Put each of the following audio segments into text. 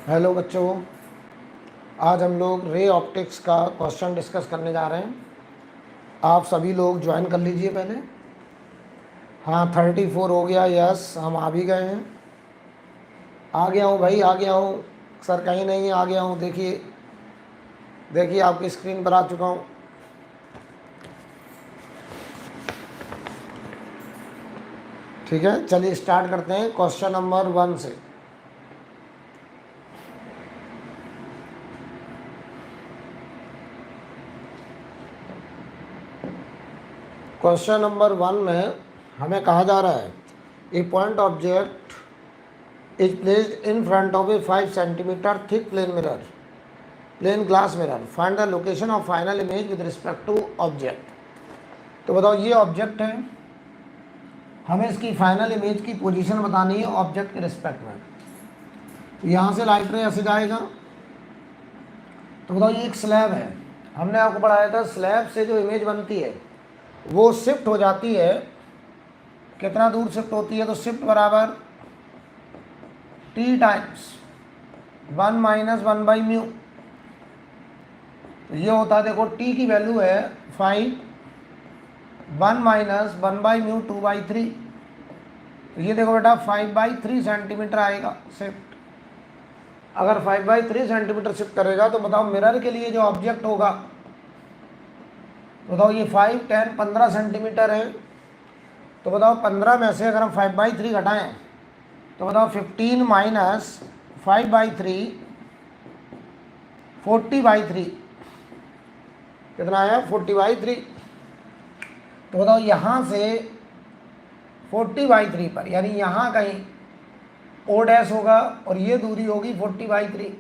Hello बच्चों, आज हम लोग रे ऑप्टिक्स का क्वेश्चन डिस्कस करने जा रहे हैं। आप सभी लोग ज्वाइन कर लीजिए पहले। हाँ, 34 हो गया। यस, हम आ भी गए हैं। आ गया हूँ भाई, आ गया हूँ। सर कहीं नहीं, आ गया हूँ। देखिए देखिए, आपकी स्क्रीन पर आ चुका हूँ। ठीक है, चलिए स्टार्ट करते हैं क्वेश्चन नंबर 1 से। क्वेश्चन नंबर 1 में हमें कहा जा रहा है, a point object is placed in front of a 5 centimeter thick plain glass mirror. Find the location of final image with respect to object. तो बताओ, ये ऑब्जेक्ट है, हमें इसकी फाइनल इमेज की पोजीशन बतानी है ऑब्जेक्ट के रिस्पेक्ट में। तो यहाँ से लाइट रे ऐसे जाएगा। तो बताओ, ये एक स्लैब है। हमने आपको पढ़ाया था, स्लैब से जो इमेज बनती है वो शिफ्ट हो जाती है। कितना दूर शिफ्ट होती है? तो शिफ्ट बराबर टी टाइम्स 1 माइनस 1/μ। तो ये होता है, देखो टी की वैल्यू है 5, 1 माइनस 1/μ 2/3। तो ये देखो बेटा 5/3 सेंटीमीटर आएगा शिफ्ट। अगर 5/3 सेंटीमीटर शिफ्ट करेगा तो बताओ मिरर के लिए जो ऑब्जेक्ट होगा, तो बताओ ये 5, 10, 15 सेंटीमीटर है। तो बताओ 15 में से अगर हम 5/3 घटाएं तो बताओ 15 माइनस 5/3 40/3 कितना आया? 40/3। तो बताओ यहाँ से 40/3 पर, यानी यहाँ कहीं ओ डैश होगा और ये दूरी होगी 40/3।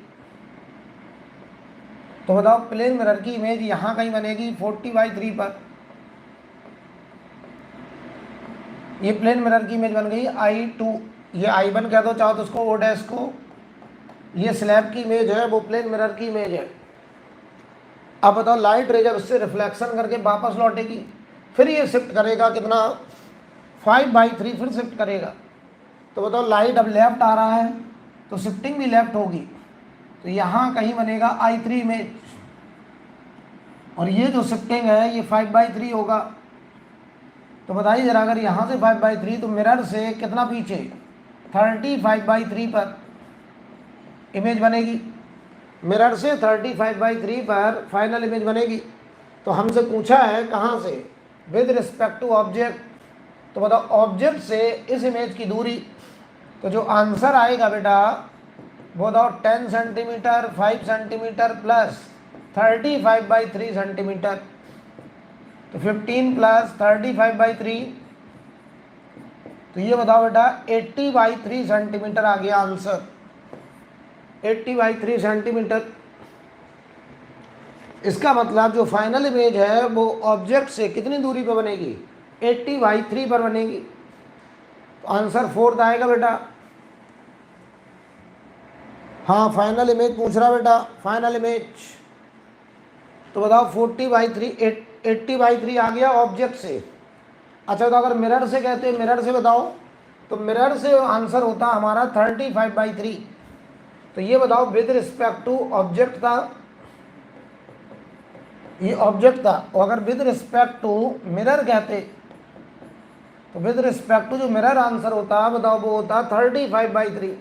तो बताओ प्लेन मिरर की इमेज यहाँ कहीं बनेगी 40/3 पर। ये प्लेन मिरर की इमेज बन गई I2, ये I1 कह दो चाहो तो उसको, ओ डैश को। ये स्लैब की इमेज है, वो प्लेन मिरर की इमेज है। अब बताओ लाइट रे जब इससे रिफ्लेक्शन करके वापस लौटेगी, फिर ये शिफ्ट करेगा कितना? 5/3 फिर शिफ्ट करेगा। तो बताओ लाइट अब लेफ्ट आ रहा है तो शिफ्टिंग भी लेफ्ट होगी। तो यहाँ कहीं बनेगा I3 इमेज, और ये जो शिफ्टिंग है ये 5/3 होगा। तो बताइए जरा, अगर यहाँ से 5/3 तो मिरर से कितना पीछे? 35/3 पर इमेज बनेगी। मिरर से 35/3 पर फाइनल इमेज बनेगी। तो हमसे पूछा है कहाँ से? With respect to object. तो बताओ ऑब्जेक्ट से इस इमेज की दूरी। तो जो आंसर आएगा बेटा वो बताओ 10 सेंटीमीटर, 5 सेंटीमीटर प्लस 35/3 सेंटीमीटर। तो 15 प्लस 35/3, तो ये बताओ बेटा 80/3 सेंटीमीटर आ गया आंसर। 80/3 सेंटीमीटर। इसका मतलब जो फाइनल इमेज है वो ऑब्जेक्ट से कितनी दूरी पर बनेगी? 80/3 पर बनेगी। तो आंसर 4 आएगा बेटा। हाँ, फाइनल इमेज पूछ रहा बेटा, फाइनल इमेज। तो बताओ 80/3 आ गया ऑब्जेक्ट से। अच्छा, तो अगर मिरर से कहते, मिरर से बताओ, तो मिरर से आंसर होता हमारा 35/3। तो ये बताओ विद रिस्पेक्ट टू ऑब्जेक्ट था, ये ऑब्जेक्ट था। और अगर विद रिस्पेक्ट टू मिरर कहते तो विद रिस्पेक्ट टू जो मिरर आंसर होता, बताओ वो होता 35/3।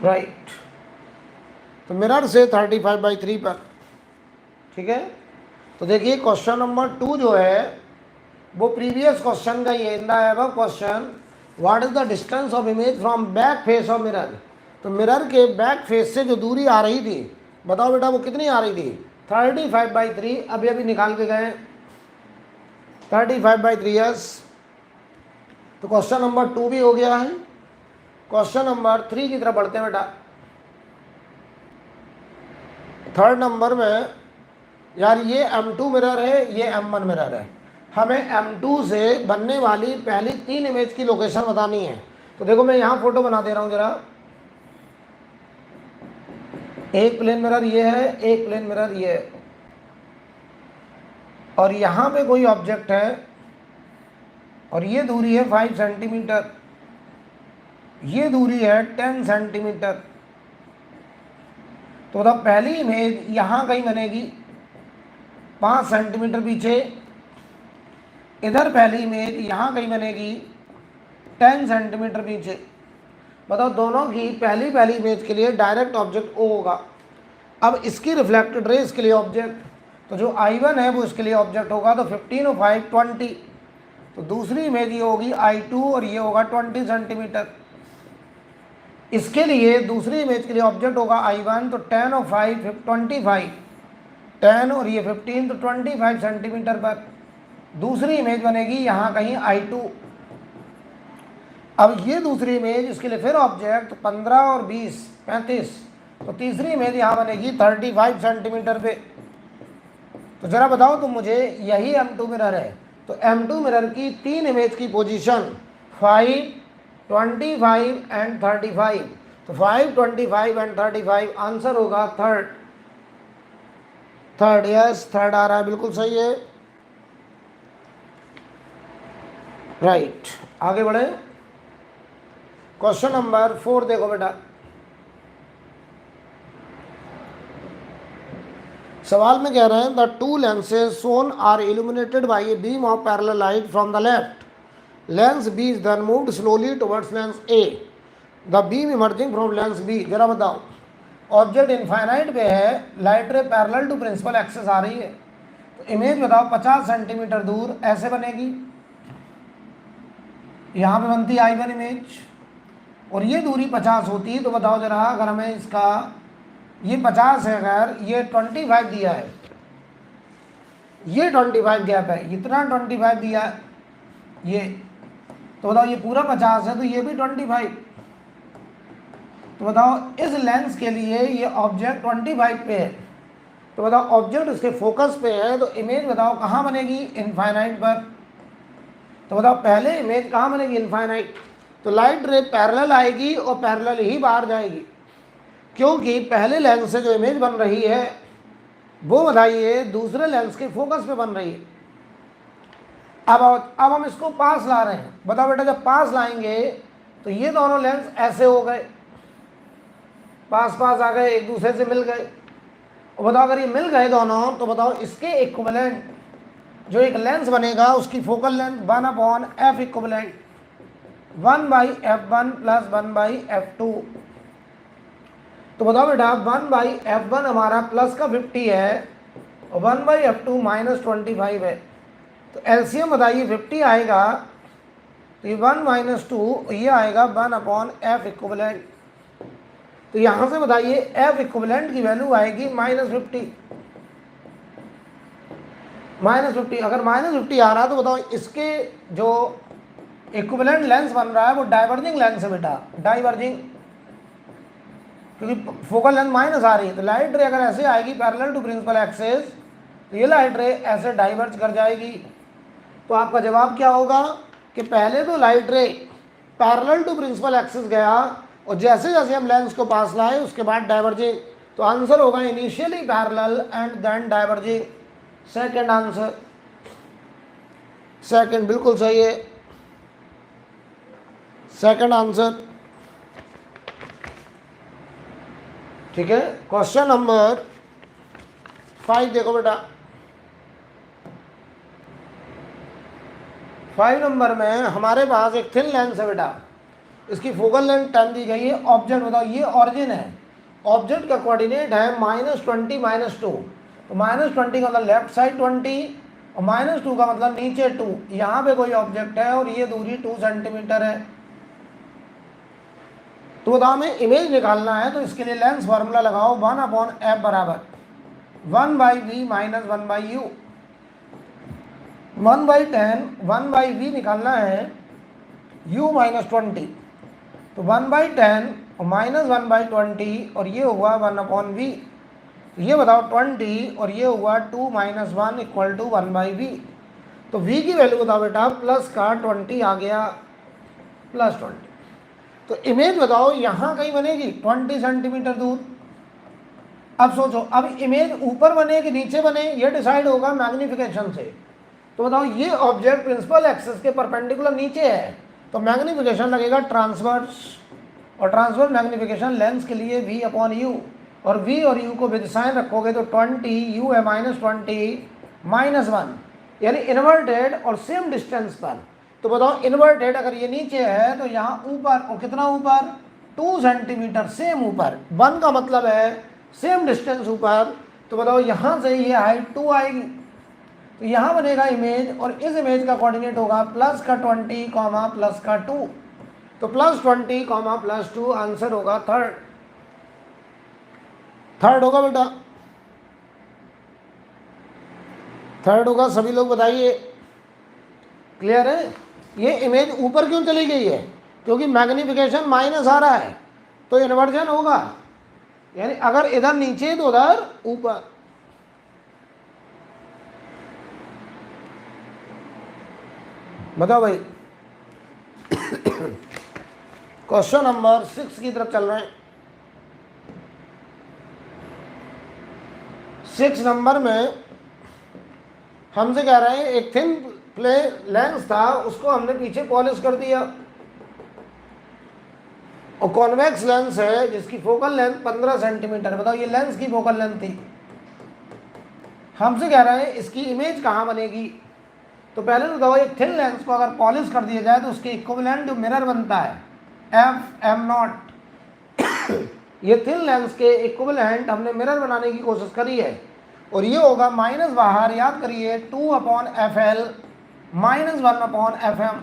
राइट। तो मिरर से 35/3 पर। ठीक है, तो देखिए क्वेश्चन नंबर 2 जो है वो प्रीवियस क्वेश्चन का ही है। In the above question what is the distance of image from back face of mirror. तो मिरर के बैक फेस से जो दूरी आ रही थी, बताओ बेटा वो कितनी आ रही थी? 35/3। अभी अभी निकाल के गए 35/3। यस। तो क्वेश्चन नंबर 2 भी हो गया है। क्वेश्चन नंबर 3 की तरफ बढ़ते हैं बेटा। थर्ड नंबर में यार ये M2 मिरर है, ये M1 मिरर है। हमें M2 से बनने वाली पहली 3 इमेज की लोकेशन बतानी है। तो देखो मैं यहाँ फोटो बना दे रहा हूँ जरा। एक प्लेन मिरर ये है, एक प्लेन मिरर ये है, और यहाँ पे कोई ऑब्जेक्ट है और ये दूरी है 5 सेंटीमीटर। ये दूरी है 10 सेंटीमीटर। तो बताओ पहली इमेज यहाँ कहीं बनेगी 5 सेंटीमीटर पीछे, इधर पहली इमेज यहाँ कहीं बनेगी 10 सेंटीमीटर पीछे। बताओ दोनों की पहली इमेज के लिए डायरेक्ट ऑब्जेक्ट O होगा। अब इसकी रिफ्लेक्टेड रे इसके लिए ऑब्जेक्ट, तो जो I1 है वो इसके लिए ऑब्जेक्ट होगा, तो 15 और 5 20। तो दूसरी इमेज ये होगी I2 और ये होगा 20 सेंटीमीटर। इसके लिए दूसरी इमेज के लिए ऑब्जेक्ट होगा I1, तो 10 और 5 25, 10 और ये 15, तो 25 सेंटीमीटर पर दूसरी इमेज बनेगी यहाँ कहीं I2। अब ये दूसरी इमेज इसके लिए फिर ऑब्जेक्ट 15 और 20 35, तो तीसरी इमेज यहाँ बनेगी 35 सेंटीमीटर पे। तो जरा बताओ तुम मुझे, यही M2 मिरर है, तो M2 मिरर की तीन इमेज की पोजीशन 5 25 एंड 35, तो 5 25 एंड 35 आंसर होगा थर्ड। यस थर्ड आ रहा है, बिल्कुल सही है, राइट। आगे बढ़े, क्वेश्चन नंबर 4 देखो बेटा। सवाल में कह रहे हैं the two lenses shown are illuminated by a beam of parallel light from the left, lens B is then moved slowly towards lens A, the beam emerging from lens B. जरा बताओ, object infinite पे है, light ray parallel to principal axis आ रही है, तो image बताओ 50 centimetre दूर ऐसे बनेगी, यहाँ पे बनती है I1 इमेज, और ये दूरी 50 होती है। तो बताओ जरा, अगर हमें इसका ये 50 है, अगर ये 25 दिया है, ये 25 गैप है, इतना 25 दिया है ये, तो बताओ ये पूरा 50 है, तो ये भी 25। तो बताओ इस लेंस के लिए ये ऑब्जेक्ट 25 पे है, तो बताओ ऑब्जेक्ट इसके फोकस पे है, तो इमेज बताओ कहाँ बनेगी, इनफाइनाइट पर। तो बताओ पहले इमेज कहाँ बनेगी, इनफाइनाइट, तो लाइट रे पैरेलल आएगी और पैरेलल ही बाहर जाएगी, क्योंकि पहले लेंस से जो इमेज बन रही है वो बताइए दूसरे लेंस के फोकस पे बन रही है। अब हम इसको पास ला रहे हैं। बताओ बेटा, जब पास लाएंगे तो ये दोनों लेंस ऐसे हो गए, पास आ गए, एक दूसरे से मिल गए। और बताओ अगर ये मिल गए दोनों, तो बताओ इसके इक्विवेलेंट जो एक लेंस बनेगा उसकी focal length 1/f equivalent 1/f1 plus 1/f2। तो बताओ बेटा 1/f1 हमारा प्लस का 50 है और 1/f2 माइनस 25 है, तो एलसीएम बताइए 50 आएगा, तो ये 1 माइनस 2 ये आएगा 1/f इक्विवेलेंट। तो यहाँ से बताइए f इक्विवेलेंट की वैल्यू आएगी -50। अगर -50 आ रहा तो बताओ इसके जो इक्विवेलेंट लेंस बन रहा है वो डाइवर्जिंग लेंस है बेटा, डाइवर्जिंग, क्योंकि फोकल लेंथ माइनस आ रही है। तो लाइट रे अगर ऐसे आएगी पैरेलल टू प्रिंसिपल एक्सिस, तो ये लाइट रे ऐसे डाइवर्ज कर जाएगी। तो आपका जवाब क्या होगा कि पहले तो light ray parallel to principal axis गया और जैसे जैसे हम लेंस को पास लाए उसके बाद डाइवर्जिंग। तो आंसर होगा initially parallel and then diverging. Second answer, second बिल्कुल सही है, सेकंड आंसर, ठीक है। क्वेश्चन नंबर 5 देखो बेटा। 5 नंबर में हमारे पास एक थिन लेंस है बेटा, इसकी फोकल लेंथ 10 दी गई है। ऑब्जेक्ट बताओ, ये ऑरिजिन है, ऑब्जेक्ट का कोऑर्डिनेट है -20 -2, तो -20 का मतलब लेफ्ट साइड 20 और -2 का मतलब नीचे 2। यहाँ पे कोई ऑब्जेक्ट है और ये दूरी 2 सेंटीमीटर है। तो बताओ हमें इमेज निकालना है, तो इसके लिए लेंस फार्मूला लगाओ, 1/f बराबर 1/v माइनस 1/u। 1/10 1/v निकालना है, u माइनस 20, तो 1/10 और माइनस 1/20 और ये हुआ 1/v। ये बताओ 20 और ये हुआ 2 - 1 इक्वल टू 1/v। तो v की वैल्यू बताओ बेटा, प्लस का 20 आ गया, +20। तो इमेज बताओ यहाँ कहीं बनेगी 20 सेंटीमीटर दूर। अब सोचो, अब इमेज ऊपर बने कि नीचे बने, ये डिसाइड होगा मैग्नीफिकेशन से। तो बताओ ये ऑब्जेक्ट प्रिंसिपल एक्सिस के परपेंडिकुलर नीचे है, तो मैग्नीफिकेशन लगेगा ट्रांसवर्स। और ट्रांसफर मैग्निफिकेशन लेंस के लिए v अपॉन यू, और v और u को विद साइन रखोगे तो 20 u है -20 -1, यानी इन्वर्टेड और सेम डिस्टेंस पर। तो बताओ इन्वर्टेड अगर ये नीचे है तो यहाँ ऊपर, और कितना ऊपर, 2 सेंटीमीटर सेम ऊपर, 1 का मतलब है सेम डिस्टेंस ऊपर। तो बताओ यहाँ से ये हाइट 2 आएगी, तो यहाँ बनेगा इमेज, और इस इमेज का कोऑर्डिनेट होगा प्लस का 20 कॉमा प्लस का 2, तो +20 कॉमा +2 आंसर होगा थर्ड होगा बेटा, थर्ड होगा। सभी लोग बताइए, क्लियर है? ये इमेज ऊपर क्यों चली गई है? क्योंकि मैग्निफिकेशन माइनस आ रहा है, तो इन्वर्जन होगा, यानी अगर इधर नीचे तो उधर ऊपर। बताओ भाई। क्वेश्चन नंबर 6 की तरफ चल रहे हैं। 6 नंबर में हमसे कह रहे हैं एक थिन प्ले लेंस था, उसको हमने पीछे पॉलिश कर दिया, और कॉन्वेक्स लेंस है जिसकी फोकल लेंथ 15 सेंटीमीटर। बताओ ये लेंस की फोकल लेंथ थी। हमसे कह रहे हैं इसकी इमेज कहाँ बनेगी। तो पहले तो बताओ एक थिन लेंस को अगर पॉलिश कर दिया जाए तो उसके इक्विवेलेंट जो मिरर बनता है f(m0), ये थिन लेंस के इक्विवेलेंट हमने मिरर बनाने की कोशिश करी है, और ये होगा माइनस बाहर, याद करिए 2/FL -1/FM।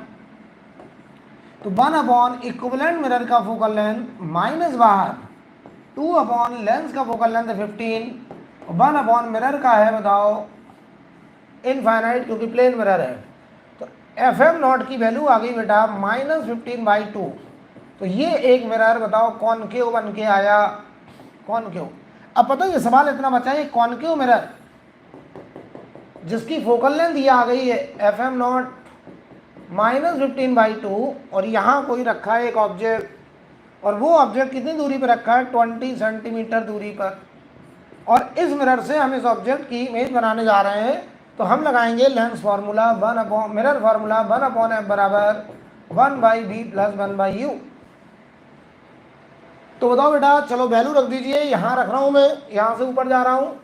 तो 1/ इक्विवेलेंट मिरर का फोकल लेंथ माइनस बाहर 2/ लेंस का फोकल लेंथ 15, और 1/ मिरर का है बताओ इनफाइनाइट, क्योंकि प्लेन मिरर है। तो FM0 की वैल्यू आ गई बेटा -15/2। तो ये एक मिरर बताओ कॉनकेव बन के आया, कॉनकेव। अब पता है ये सवाल इतना बचा है, कॉनकेव मिरर जिसकी फोकल लेंथ ये आ गई है FM0 -15/2, और यहाँ कोई रखा है एक ऑब्जेक्ट, और वो ऑब्जेक्ट कितनी दूरी पर रखा है, 20 सेंटीमीटर दूरी पर, और इस मिरर से हम इस ऑब्जेक्ट की इमेज बनाने जा रहे हैं। तो हम लगाएंगे lens formula mirror formula 1/f बराबर 1/v + 1/u। तो बताओ बेटा, चलो वैल्यू रख दीजिए, यहाँ रख रहा हूँ मैं, यहाँ से ऊपर जा रहा हूँ।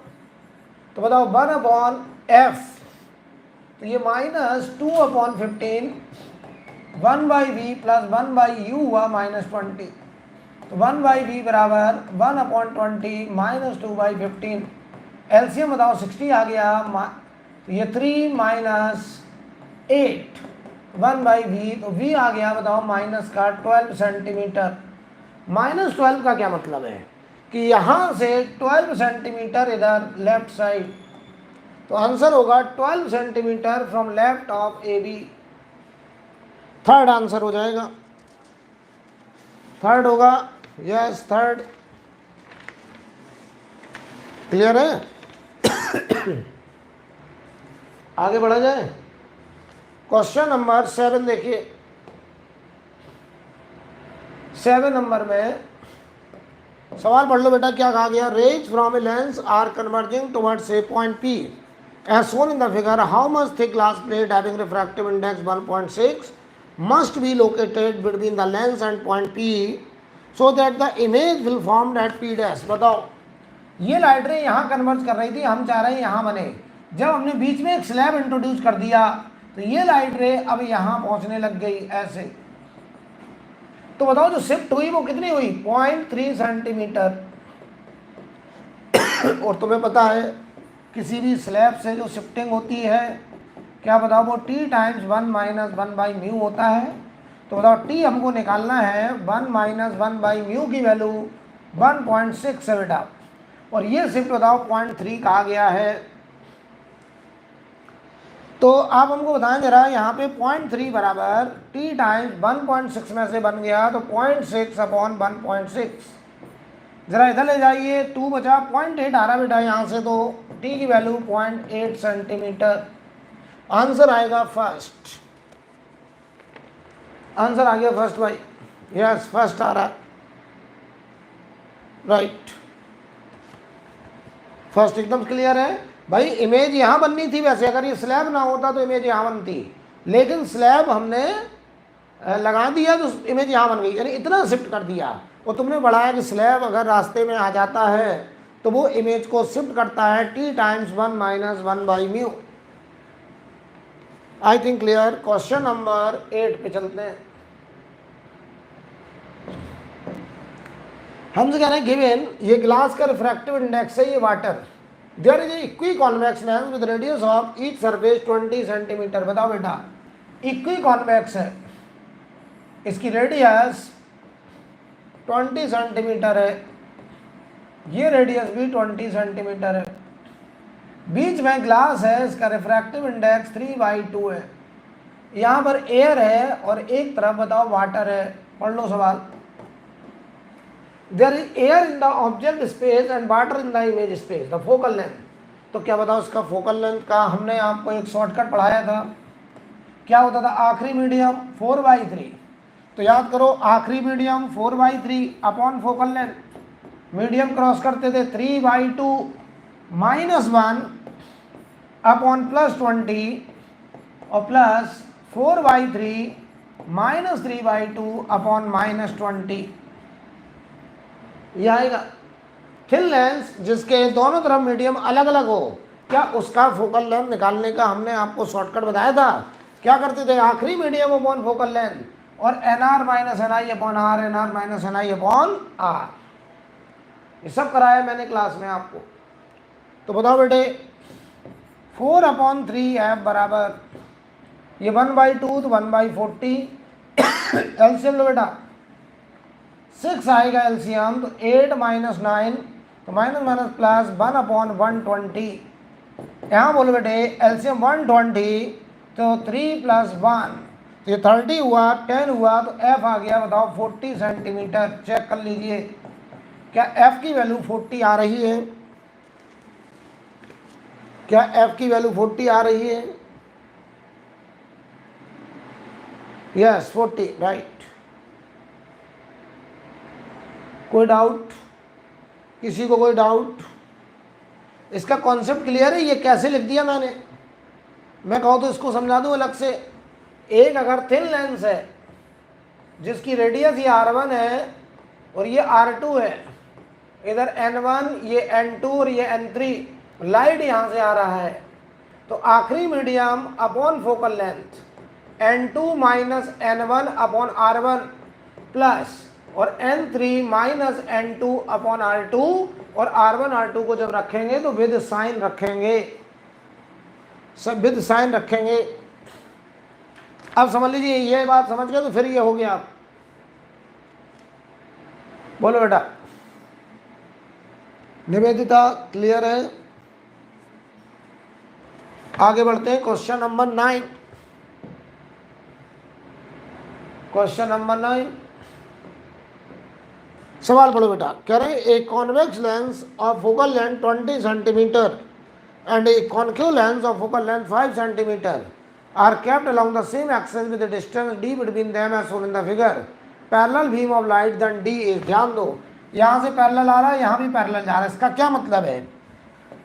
तो बताओ 1/f, तो ये -2/15 1/v + 1/u हुआ -20। तो 1/v बराबर 1/20 -2/15। एलसीएम बताओ 60 आ गया, तो ये 3 - 8 1/v, तो v आ गया बताओ माइनस का 12 सेंटीमीटर। -12 का क्या मतलब है कि यहाँ से 12 सेंटीमीटर इधर लेफ्ट साइड, तो आंसर होगा 12 centimetre from left of AB। Third answer हो जाएगा, थर्ड होगा, यस थर्ड। क्लियर है? आगे बढ़ा जाए। क्वेश्चन नंबर 7 देखिए। 7 नंबर में सवाल पढ़ लो बेटा, क्या कहा गया, rays from a lens are converging towards a point P as shown in the figure. How much thick glass plate having refractive index 1.6 must be located between the lens and point P so that the image will formed at P dash। बताओ ये light रे यहाँ converge कर रही थी, हम चाह रहे हैं यहाँ बने। जब हमने बीच में एक स्लैब इंट्रोड्यूस कर दिया तो ये लाइट रे अब यहाँ पहुँचने लग गई ऐसे। तो बताओ जो शिफ्ट हुई वो कितनी हुई, 0.3 सेंटीमीटर। और तुम्हें पता है किसी भी स्लैब से जो शिफ्टिंग होती है, क्या बताओ, वो T × 1 - 1/μ होता है। तो बताओ T हमको निकालना है, 1 - 1/μ की वैल्यू 1.6 है बेटा, और ये शिफ्ट बताओ 0.3 कहा गया है। तो आप हमको बताएं जरा, यहाँ पे 0.3 बराबर T × 1.6 में से बन गया, तो 0.6/1.6। जरा इधर ले जाइए, 2 बचा, 0.8 आ रहा बेटा यहाँ से, तो T की वैल्यू 0.8 सेंटीमीटर। आंसर आएगा फर्स्ट, आंसर आ गया फर्स्ट भाई, यस फर्स्ट आ रहा है, राइट, फर्स्ट एकदम क्लियर है भाई। इमेज यहाँ बननी थी, वैसे अगर ये स्लैब ना होता तो इमेज यहाँ बनती, लेकिन स्लैब हमने लगा दिया तो इमेज यहाँ बन गई, यानी इतना शिफ्ट कर दिया। और तुमने बढ़ाया कि स्लैब अगर रास्ते में आ जाता है तो वो इमेज को शिफ्ट करता है t times 1 minus 1/μ। I think clear. Question number 8 पे चलते हैं। हमसे कह रहे हैं गिवन, ये ग्लास का रिफ्रैक्टिव इंडेक्स है, ये water, there is equi convex lens with radius of each surface 20 centimetre. बताओ बेटा, इक्वी कॉन्वेक्स है, इसकी रेडियस 20 सेंटीमीटर है, ये रेडियस भी 20 सेंटीमीटर है, बीच में ग्लास है, इसका रिफ्रैक्टिव इंडेक्स 3/2 है, यहाँ पर एयर है और एक तरफ बताओ वाटर है। पढ़ लो सवाल। There is air in the object space and water in the image space, the focal length. तो क्या बताओ इसका फोकल लेंथ का हमने आपको एक शॉर्टकट पढ़ाया था, क्या होता था, आखिरी मीडियम 4/3। तो याद करो, आखिरी medium 4/3 upon focal length, medium cross करते थे 3/2 माइनस 1 अपॉन +20 और प्लस 4/3 माइनस 3/2 अपॉन -20। यह आएगा। थिन लेंस जिसके दोनों तरफ मीडियम अलग अलग हो, क्या उसका फोकल लेंथ निकालने का हमने आपको शॉर्टकट बताया था। क्या करते थे, आखिरी मीडियम अपॉन फोकल लेंथ और nr minus ni upon r, nr minus ni upon r, ये सब कराया मैंने क्लास में आपको। तो बताओ बेटे, 4/3f बराबर ये 1/2 तो 1/40, एलसीएम लो बेटा, 6 आएगा एलसीएम, तो 8 माइनस 9 तो माइनस माइनस प्लस 1/120। यहाँ बोलो बेटे एलसीएम 120 तो 3 + 1 तो ये 30 हुआ, 10 हुआ तो f आ गया बताओ 40 सेंटीमीटर। चेक कर लीजिए क्या f की वैल्यू 40 आ रही है, क्या f की वैल्यू 40 आ रही है। Yes 40 right. कोई डाउट, किसी को कोई डाउट। इसका कॉन्सेप्ट क्लियर है, ये कैसे लिख दिया मैंने, मैं कहूँ तो इसको समझा दूँ अलग से। एक अगर थिन लेंस है जिसकी रेडियस ये r1 है और ये r2 है, इधर n1 ये n2 और ये n3, लाइट यहाँ से आ रहा है, तो आखिरी medium upon focal length n2 minus n1 upon r1 plus और n3 minus n2 upon r2, और r1 r2 को जब रखेंगे तो विद साइन रखेंगे, सब विद साइन रखेंगे। अब समझ लीजिए, ये बात समझ गए तो फिर ये हो गया। बोलो बेटा, निवेदिता क्लियर है। आगे बढ़ते हैं क्वेश्चन नंबर 9। क्वेश्चन नंबर 9 सवाल पढ़ो बेटा। कह रहे हैं a convex lens of focal length 20 centimetre and a concave lens of focal length 5 centimeter are kept along the same axis with a distance d between them as shown in the figure. Parallel beam of light then d is, ध्यान दो, यहाँ से parallel आ रहा है, यहाँ भी parallel जा रहा है। इसका क्या मतलब है,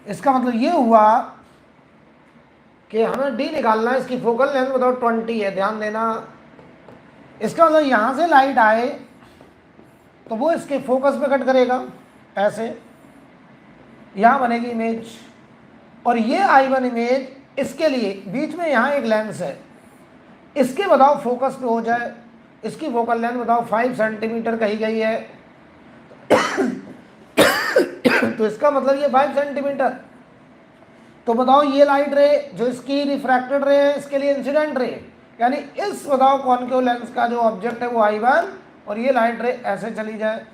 इसका मतलब ये हुआ कि हमें d निकालना है, इसकी फोकल लेंथ बताओ 20 है, ध्यान देना। इसका मतलब यहाँ से लाइट आए तो वो इसके फोकस पे कट करेगा, ऐसे यहाँ बनेगी इमेज, और ये I1 इमेज इसके लिए बीच में यहाँ एक लेंस है, इसके बताओ फोकस पे हो जाए, इसकी फोकल लेंथ बताओ 5 सेंटीमीटर कही गई है तो इसका मतलब ये 5 सेंटीमीटर। तो बताओ ये लाइट रे जो इसकी रिफ्रैक्टेड रे है, इसके लिए इंसिडेंट रे, यानी इस बताओ कॉनकेव लेंस का जो ऑब्जेक्ट है वो I1 और ये लाइट रे ऐसे चली जाए।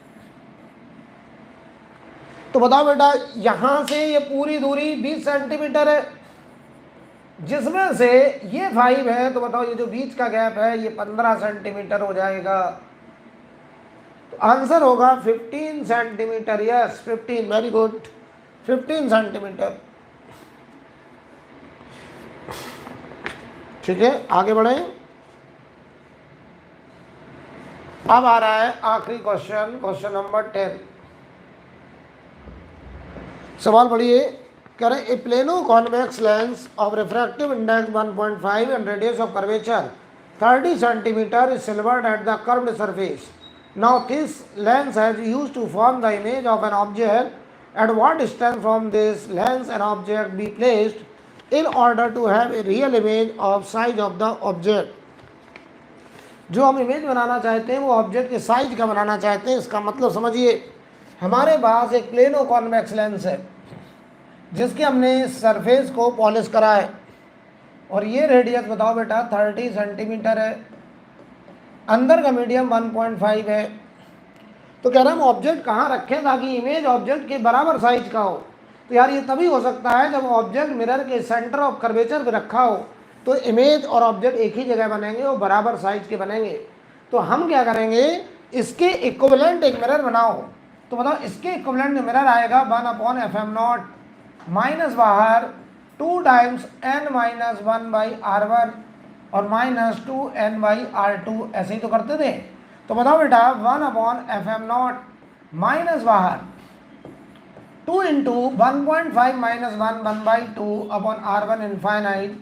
तो बताओ बेटा, यहां से ये पूरी दूरी 20 सेंटीमीटर है, जिसमें से ये 5 है, तो बताओ ये जो बीच का गैप है ये 15 सेंटीमीटर हो जाएगा। तो आंसर होगा 15 centimetre. Yes 15, very good, 15 centimetre. ठीक है, आगे बढ़े। अब आ रहा है आखिरी क्वेश्चन, क्वेश्चन नंबर 10। सवाल पढ़िए। कह रहे a plano convex lens of refractive index 1.5 and radius of curvature 30 centimeter is silvered at the curved surface. Now this lens is used to form the image of an object. At what distance from this lens an object be placed in order to have a real image of size of the object? जो हम image बनाना चाहते हैं वो object के size का बनाना चाहते हैं। इसका मतलब समझिए, हमारे पास एक प्लेनो कॉन्वेक्स लेंस है जिसके हमने सरफेस को पॉलिश करा है, और ये रेडियस बताओ बेटा 30 सेंटीमीटर है, अंदर का मीडियम 1.5 है। तो कह रहा हम ऑब्जेक्ट कहाँ रखें ताकि इमेज ऑब्जेक्ट के बराबर साइज का हो। तो यार ये तभी हो सकता है जब ऑब्जेक्ट मिरर के सेंटर ऑफ कर्वेचर पे रखा हो, तो इमेज और ऑब्जेक्ट एक ही जगह बनेंगे और बराबर साइज के बनेंगे। तो हम क्या करेंगे, इसके इक्विवेलेंट एक मिरर बनाओ। तो बताओ इसके इक्विवेलेंट मिरर आएगा 1/fm0 माइनस बाहर 2 टाइम्स n-1/r1 और -2n/r2, ऐसे ही तो करते थे। तो बताओ बेटा 1/fm0 माइनस बाहर 2 इंटू 1.5 माइनस 1/2 इनफाइनाइट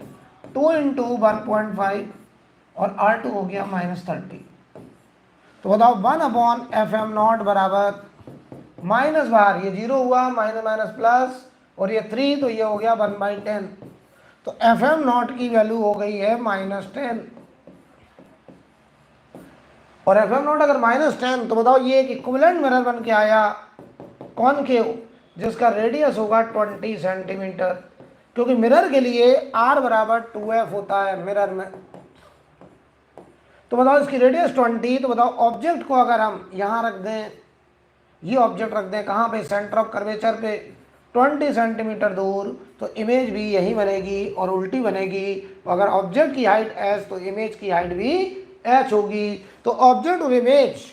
2 इंटू 1.5 और r2 हो गया -30। तो बताओ 1/fm0 बराबर माइनस बाहर ये 0 हुआ, माइनस माइनस प्लस, और ये 3 तो ये हो गया 1/10। तो fm0 की वैल्यू हो गई है -10। और fm0 अगर -10 तो बताओ ये एक इक्विवेलेंट मिरर बन के आया कॉनकेव जिसका रेडियस होगा 20 सेंटीमीटर, क्योंकि मिरर के लिए r बराबर 2f होता है मिरर में। तो बताओ इसकी रेडियस 20। तो बताओ ऑब्जेक्ट को अगर हम यहाँ रख दें, ये ऑब्जेक्ट रख दें कहाँ पे, सेंटर ऑफ कर्वेचर पे 20 सेंटीमीटर दूर, तो इमेज भी यही बनेगी और उल्टी बनेगी। अगर ऑब्जेक्ट की हाइट h तो इमेज की हाइट भी h होगी। तो ऑब्जेक्ट और इमेज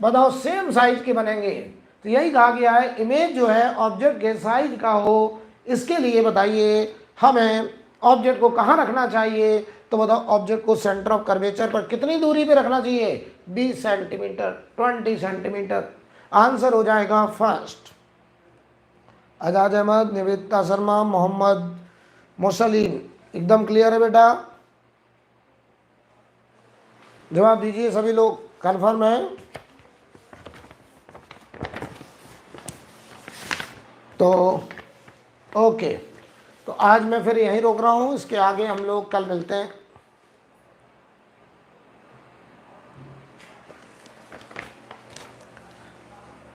बताओ सेम साइज के बनेंगे। तो यही कहा गया है इमेज जो है ऑब्जेक्ट के साइज का हो। इसके लिए बताइए हमें ऑब्जेक्ट को कहाँ रखना चाहिए। तो बताओ ऑब्जेक्ट को सेंटर ऑफ कर्वेचर पर कितनी दूरी पे रखना चाहिए, 20 सेंटीमीटर, 20 सेंटीमीटर। आंसर हो जाएगा फर्स्ट। आजाद अहमद, निवेदिता शर्मा, मोहम्मद मुसलीम, एकदम क्लियर है बेटा? जवाब दीजिए सभी लोग, कन्फर्म है? तो ओके, तो आज मैं फिर यहीं रोक रहा हूँ, इसके आगे हम लोग कल मिलते हैं।